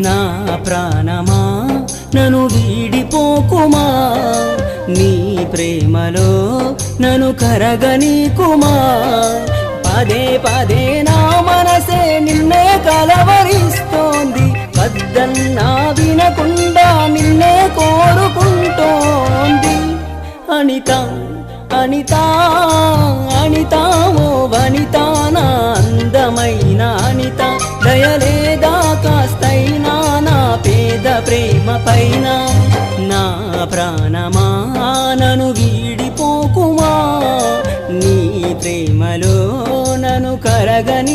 నా ప్రాణమా నన్ను వీడిపోకుమా, నీ ప్రేమలో నన్ను కరగనీకుమా. పదే పదే నా మనసే నిన్నే కలవరిస్తోంది, వద్దన్నా వినకుండా నిన్నే కోరుకుంటోంది. అనిత అనిత అనిత ఓ వనిత, నా అందమైన అనిత, దయలేదా కాస్తైనా నా పేద ప్రేమ పైన. నా ప్రాణమా నన్ను వీడిపోకుమా, నీ ప్రేమలో నన్ను కరగని